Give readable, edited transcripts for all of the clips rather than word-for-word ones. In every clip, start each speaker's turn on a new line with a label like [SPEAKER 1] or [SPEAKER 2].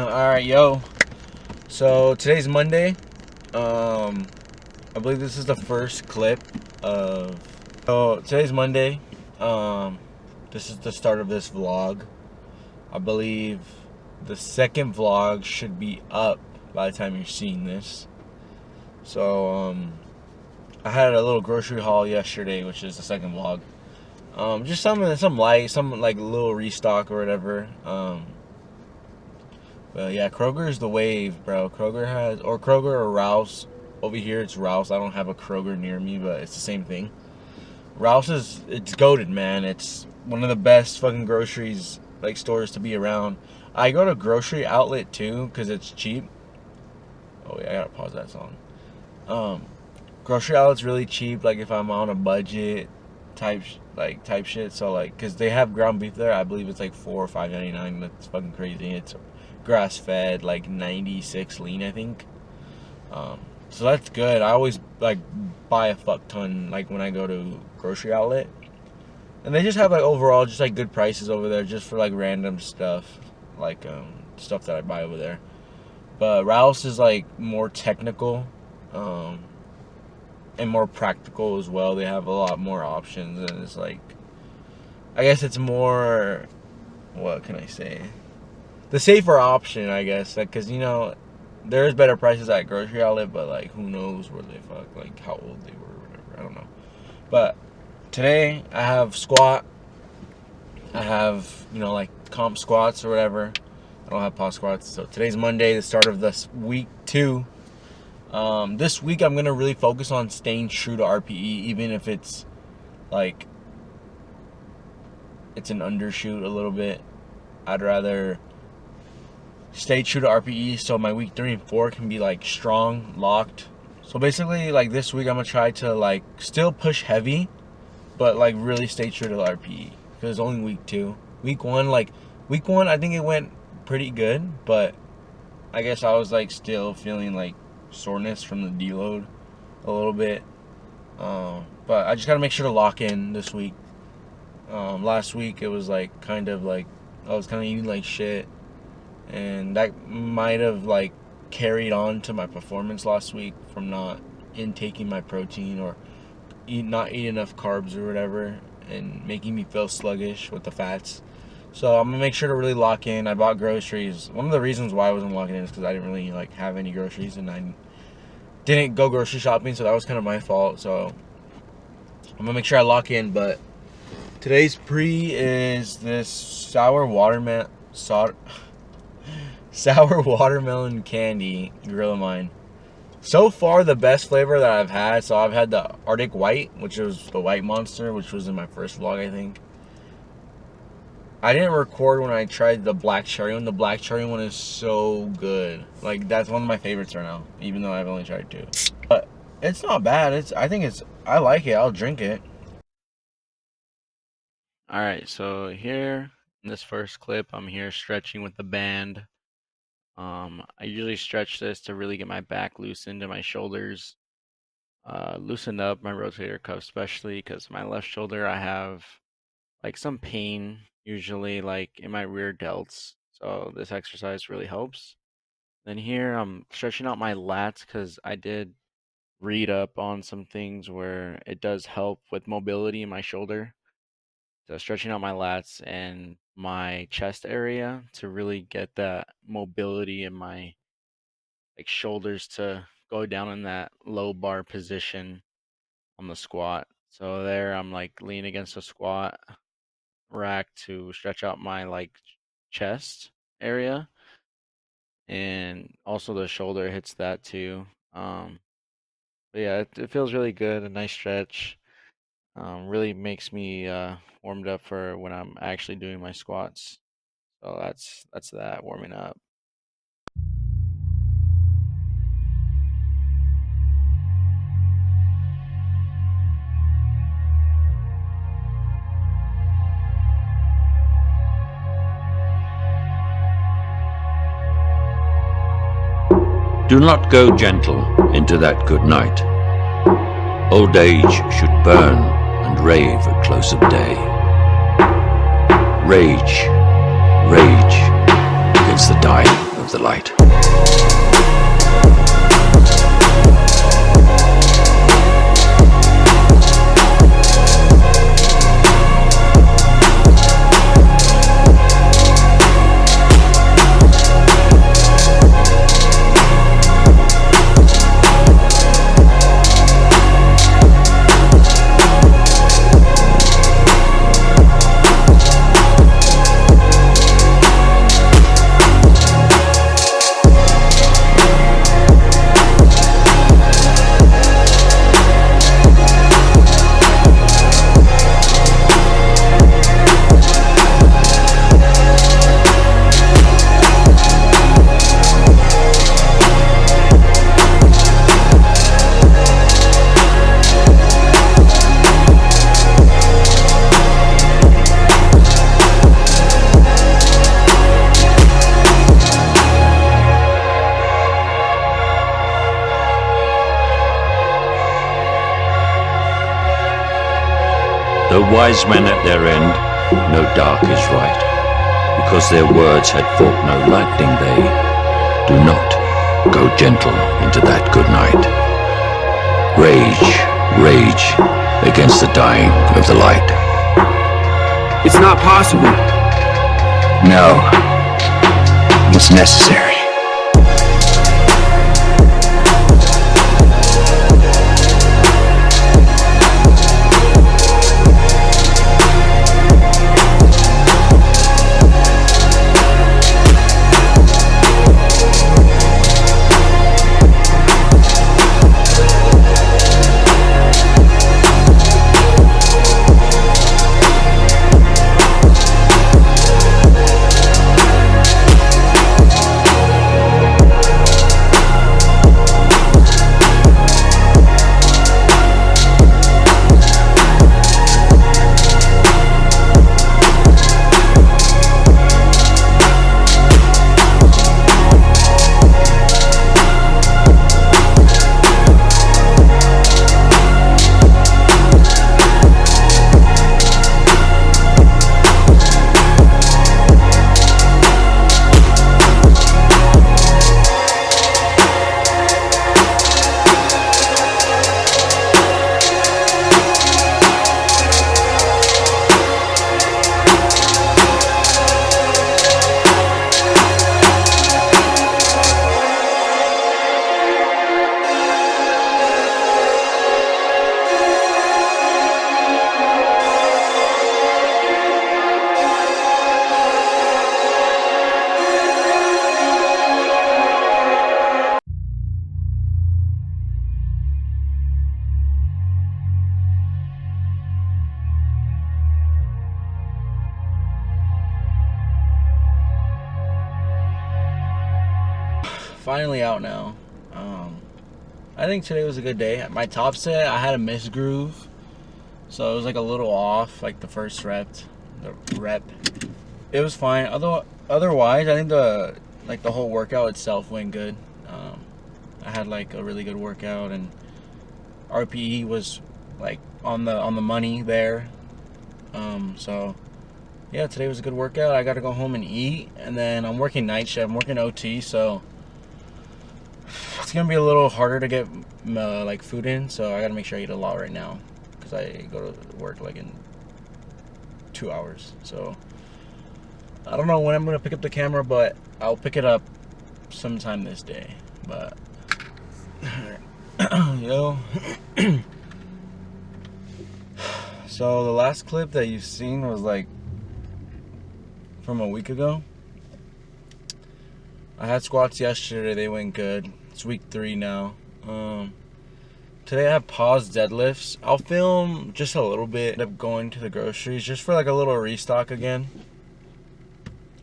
[SPEAKER 1] Alright, yo. So today's Monday. I believe this is the first clip of. So today's Monday. This is the start of this vlog. I believe the second vlog should be up by the time you're seeing this. So I had a little grocery haul yesterday, which is the second vlog. Just some light, some like little restock or whatever. But yeah, Kroger is the wave, bro. Kroger or Rouse. Over here it's Rouse. I don't have a Kroger near me, but it's the same thing. Rouse it's goated, man. It's one of the best fucking groceries, like, stores to be around. I go to Grocery Outlet too, because it's cheap. Oh yeah, I gotta pause that song. Grocery Outlet's really cheap, like if I'm on a budget type shit. So like, cause they have ground beef there. I believe it's like $4 or $5.99. That's fucking crazy. It's grass fed, like 96 lean, I think. So that's good. I always like buy a fuck ton, like when I go to Grocery Outlet, and they just have like overall just like good prices over there, just for like random stuff, like stuff that I buy over there. But Rouse is like more technical, and more practical as well. They have a lot more options, and it's like, I guess it's more, what can I say, the safer option, I guess, like, because there's better prices at Grocery Outlet, but like who knows where they like how old they were or whatever. I don't know. But today I have squat. I have like comp squats or whatever. I don't have pause squats. So today's Monday, the start of this week 2. This week I'm gonna really focus on staying true to RPE, even if it's like it's an undershoot a little bit. I'd rather stay true to RPE, so my week 3 and 4 can be like strong, locked. So basically, like this week I'm gonna try to like still push heavy, but like really stay true to the RPE, because it's only week 2. Week one I think it went pretty good, but I guess I was like still feeling like soreness from the deload a little bit. But I just gotta make sure to lock in this week. Last week it was like kind of like I was kind of eating like shit, and that might have like carried on to my performance last week from not intaking my protein or not eating enough carbs or whatever, and making me feel sluggish with the fats. So I'm gonna make sure to really lock in. I bought groceries. One of the reasons why I wasn't locking in is because I didn't really like have any groceries, and I didn't go grocery shopping, so that was kind of my fault. So I'm gonna make sure I lock in. But today's pre is this sour watermelon candy Grill of Mine. So far the best flavor that I've had. So I've had the Arctic White, which was the White Monster, which was in my first vlog, I think. I didn't record when I tried the black cherry one. The black cherry one is so good. Like, that's one of my favorites right now, even though I've only tried 2. But it's not bad. I like it. I'll drink it. Alright, so here in this first clip, I'm here stretching with the band. I usually stretch this to really get my back loosened and my shoulders loosened up, my rotator cuff especially, because my left shoulder I have like some pain usually like in my rear delts, so this exercise really helps. Then here I'm stretching out my lats, because I did read up on some things where it does help with mobility in my shoulder. So stretching out my lats and my chest area to really get that mobility in my like shoulders to go down in that low bar position on the squat. So there I'm like leaning against the squat rack to stretch out my like chest area, and also the shoulder hits that too. But yeah, it feels really good, a nice stretch. Really makes me warmed up for when I'm actually doing my squats. So that's that, warming up.
[SPEAKER 2] Do not go gentle into that good night. Old age should burn and rave at close of day. Rage against the dying of the light. Though wise men at their end know dark is right, because their words had fought no lightning, they do not go gentle into that good night. Rage, rage against the dying of the light.
[SPEAKER 3] It's not possible.
[SPEAKER 4] No. It's necessary.
[SPEAKER 1] Finally out now. I think today was a good day. My top set, I had a misgroove, so it was like a little off, like the first rep. It was fine. Otherwise, I think the whole workout itself went good. I had like a really good workout, and RPE was like on the money there. So yeah, today was a good workout. I got to go home and eat, and then I'm working night shift. I'm working OT, so it's gonna be a little harder to get like food in. So I gotta make sure I eat a lot right now, because I go to work like in 2 hours. So I don't know when I'm gonna pick up the camera, but I'll pick it up sometime this day. But yo. So the last clip that you've seen was like from a week ago. I had squats yesterday, they went good. It's week 3 now. Today I have paused deadlifts. I'll film just a little bit. End up going to the groceries just for like a little restock again.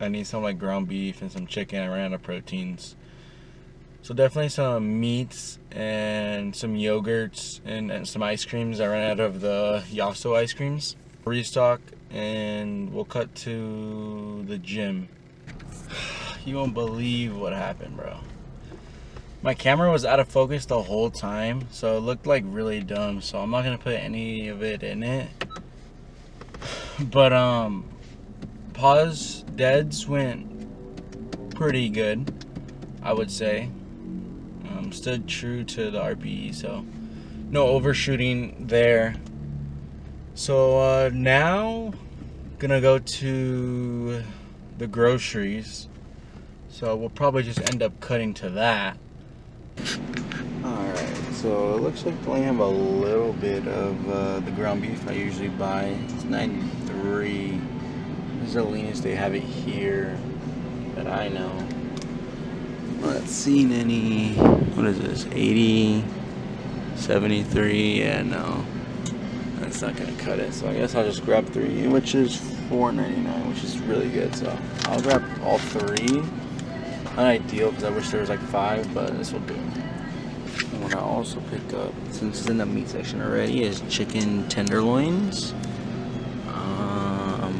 [SPEAKER 1] I need some like ground beef and some chicken. I ran out of proteins. So definitely some meats and some yogurts and some ice creams. I ran out of the Yasso ice creams. Restock, and we'll cut to the gym. You won't believe what happened, bro. My camera was out of focus the whole time, so it looked like really dumb. So I'm not gonna put any of it in it. But pause deads went pretty good. I would say. Stood true to the RPE, so no overshooting there. So now gonna go to the groceries. So we'll probably just end up cutting to that. Alright, so it looks like they only have a little bit of the ground beef I usually buy. It's 93. This is the leanest they have it here that I know. I'm not seeing any. What is this? 80, 73. Yeah, no. That's not gonna cut it. So I guess I'll just grab 3, which is $4.99, which is really good. So I'll grab all 3. Not ideal because I wish there was like 5, but this will do. And what I also pick up, since it's in the meat section already, is chicken tenderloins.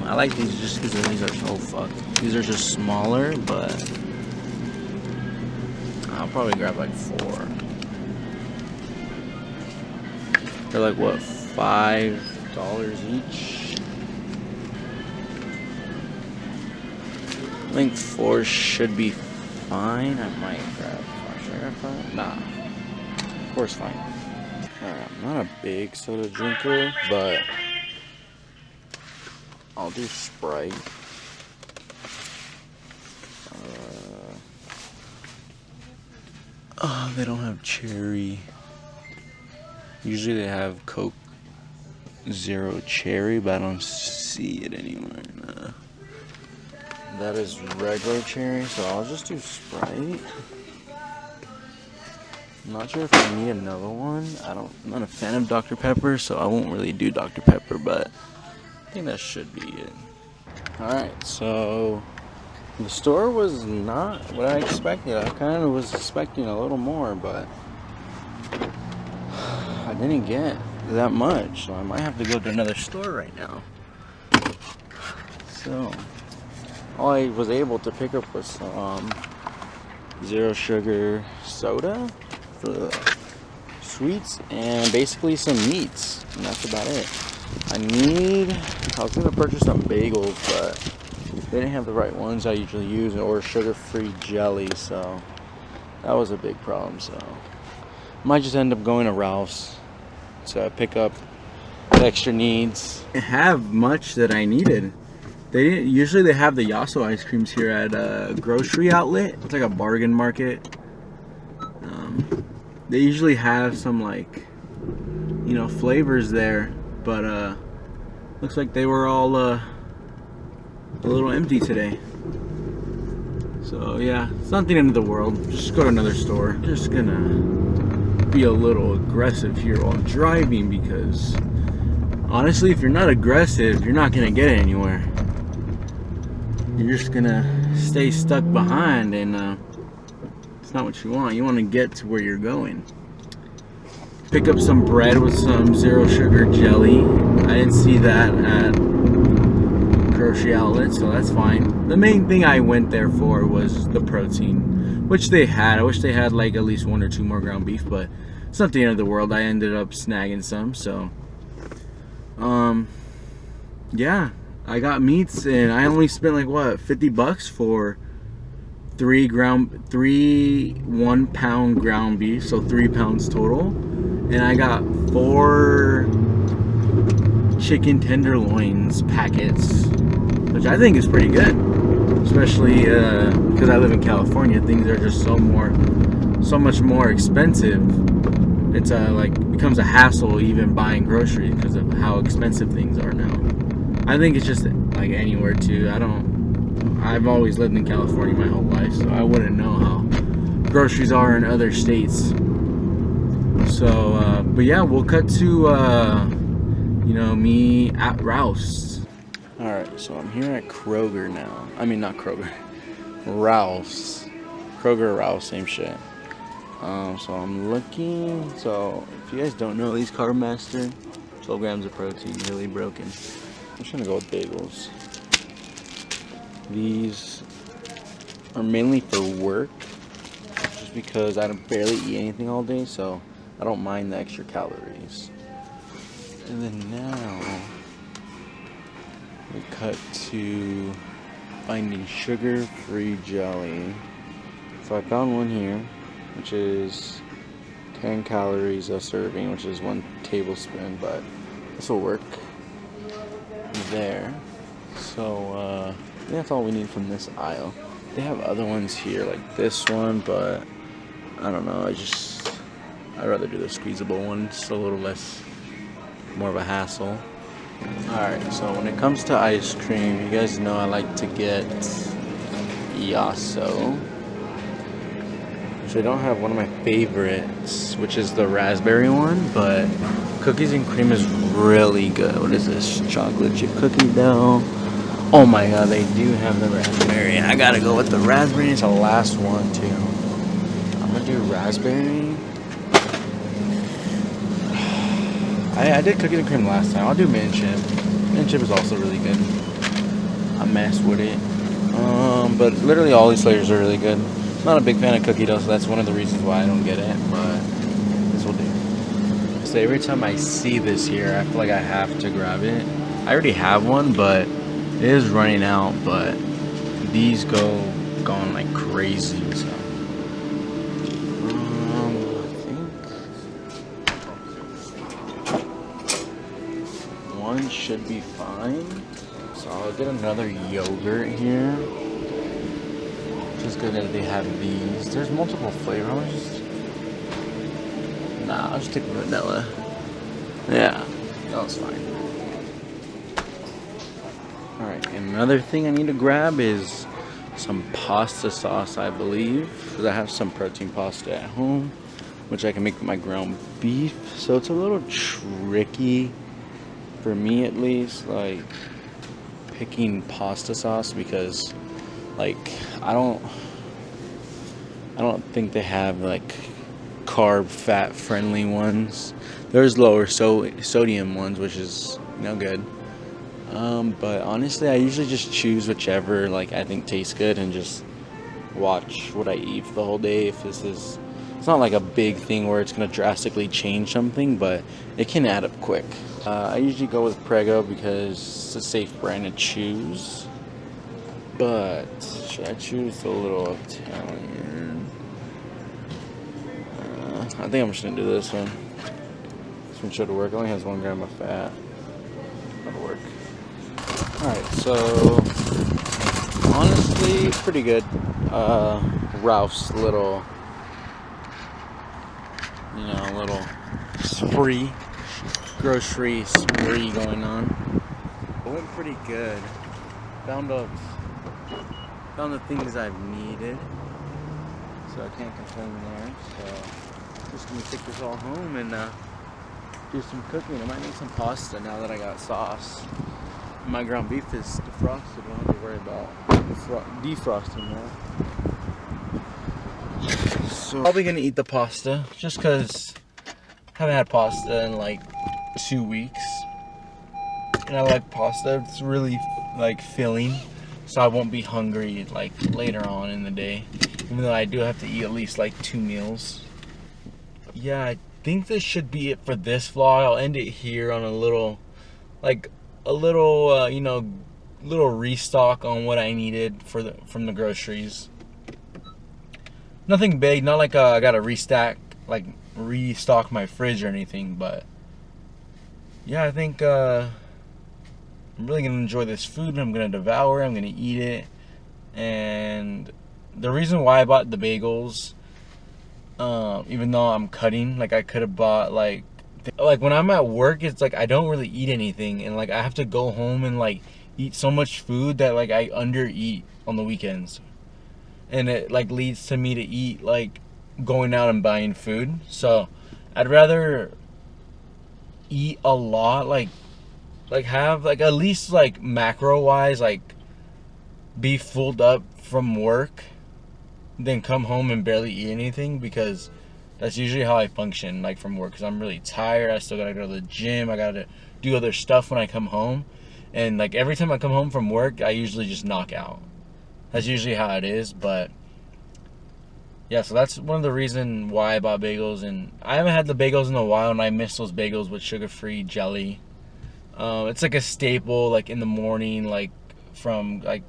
[SPEAKER 1] I like these just because these are so these are just smaller, but I'll probably grab like 4. They're like what, $5 each? I think 4 should be fine. I might grab 5. Should I grab 5? Nah. 4 is fine. Alright, I'm not a big soda drinker, but I'll do Sprite. Oh, they don't have cherry. Usually they have Coke Zero Cherry, but I don't see it anywhere. Nah. That is regular cherry, so I'll just do Sprite. I'm not sure if I need another one. I'm not a fan of Dr. Pepper, so I won't really do Dr. Pepper, but I think that should be it. Alright, so the store was not what I expected. I kind of was expecting a little more, but I didn't get that much, so I might have to go to another store right now. So all I was able to pick up was some zero sugar soda for the sweets and basically some meats, and that's about it. I was gonna purchase some bagels, but they didn't have the right ones I usually use, or sugar-free jelly, so that was a big problem. So I might just end up going to Ralph's to pick up the extra needs. I didn't have much that I needed. Usually they have the Yasso ice creams here at a grocery outlet. It's like a bargain market. They usually have some, like, you know, flavors there, but looks like they were all a little empty today. So yeah, it's not the end of the world. Just go to another store. Just gonna be a little aggressive here while driving, because honestly, if you're not aggressive, you're not gonna get anywhere. You're just gonna stay stuck behind, and it's not what you want. You want to get to where you're going. Pick up some bread with some zero sugar jelly. I didn't see that at grocery outlet, so that's fine. The main thing I went there for was the protein, which they had. I wish they had like at least 1 or 2 more ground beef, but it's not the end of the world. I ended up snagging some, so yeah, I got meats, and I only spent like what, $50 for 3 1-pound ground beef, so 3 pounds total, and I got 4 chicken tenderloins packets, which I think is pretty good, especially because I live in California. Things are just so much more expensive. It's like becomes a hassle even buying groceries because of how expensive things are now. I think it's just like anywhere too. I've always lived in California my whole life, so I wouldn't know how groceries are in other states. So but yeah, we'll cut to you know, me at Ralph's. Alright, so I'm here at Kroger now. I mean, not Kroger. Ralph's. Kroger, Ralph's, same shit. So I'm looking. So if you guys don't know, these Carb Master, 12 grams of protein, really broken. I'm just gonna go with bagels. These are mainly for work, just because I don't barely eat anything all day, so I don't mind the extra calories. And then now we cut to finding sugar-free jelly. So I found one here, which is 10 calories a serving, which is 1 tablespoon, but this will work there. So I think that's all we need from this aisle. They have other ones here, like this one, but I don't know. I'd rather do the squeezable one. It's a little less, more of a hassle. Alright, so when it comes to ice cream, you guys know I like to get Yasso. So I don't have one of my favorites, which is the raspberry one, but cookies and cream is really good. What is this? Chocolate chip cookie dough. Oh my god, they do have the raspberry. I gotta go with the raspberry. It's the last one too. I'm gonna do raspberry. I did cookies and cream last time. I'll do mint chip. Mint chip is also really good. I mess with it. But literally all these flavors are really good. I'm not a big fan of cookie dough, so that's one of the reasons why I don't get it. But this will do. So every time I see this here, I feel like I have to grab it. I already have one, but it is running out. But these going like crazy. So. One should be fine. So I'll get another yogurt here. Just good that they have these. There's multiple flavors. I'll just take vanilla. Yeah, that was fine. Alright, and another thing I need to grab is some pasta sauce, I believe. Because I have some protein pasta at home, which I can make with my ground beef. So it's a little tricky. For me at least, like picking pasta sauce because like I don't think they have like carb fat friendly ones. There's lower sodium ones, which is good. But honestly I usually just choose whichever like I think tastes good and just watch what I eat for the whole day. It's not like a big thing where it's gonna drastically change something, but it can add up quick. I usually go with Prego because it's a safe brand to choose. But should I choose the little Italian? I think I'm just gonna do this one. This one should work. It only has 1 gram of fat. That'll work. Alright, so honestly, pretty good. Ralph's little grocery spree going on. It went pretty good. Found the things I've needed, so I can't complain there. So just gonna take this all home and do some cooking. I might make some pasta now that I got sauce. My ground beef is defrosted. I don't have to worry about defrosting that. So probably gonna eat the pasta just because I haven't had pasta in like 2 weeks, and I like pasta. It's really like filling, so I won't be hungry like later on in the day, even though I do have to eat at least like 2 meals. Yeah, I think this should be it for this vlog. I'll end it here on a little little restock on what I needed from the groceries. Nothing big, not like I gotta restock my fridge or anything, but yeah, I think I'm really gonna enjoy this food. I'm gonna devour it, I'm gonna eat it. And the reason why I bought the bagels, even though I'm cutting, like I could have bought like when I'm at work, it's like I don't really eat anything, and like I have to go home and like eat so much food that like I under eat on the weekends, and it like leads to me to eat like going out and buying food. So I'd rather eat a lot, like have like at least like macro wise, like be filled up from work, than come home and barely eat anything, because that's usually how I function like from work, because I'm really tired. I still gotta go to the gym, I gotta do other stuff when I come home, and like every time I come home from work I usually just knock out. That's usually how it is. But yeah, so that's one of the reasons why I bought bagels, and I haven't had the bagels in a while, and I miss those bagels with sugar-free jelly. It's like a staple, like in the morning, like from like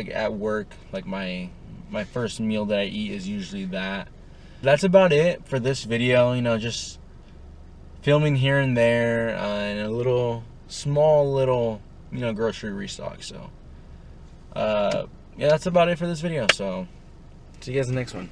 [SPEAKER 1] at work, like my my first meal that I eat is usually that. That's about it for this video. You know, just filming here and there, and a little small little, you know, grocery restock. So yeah, that's about it for this video. So see you guys in the next one.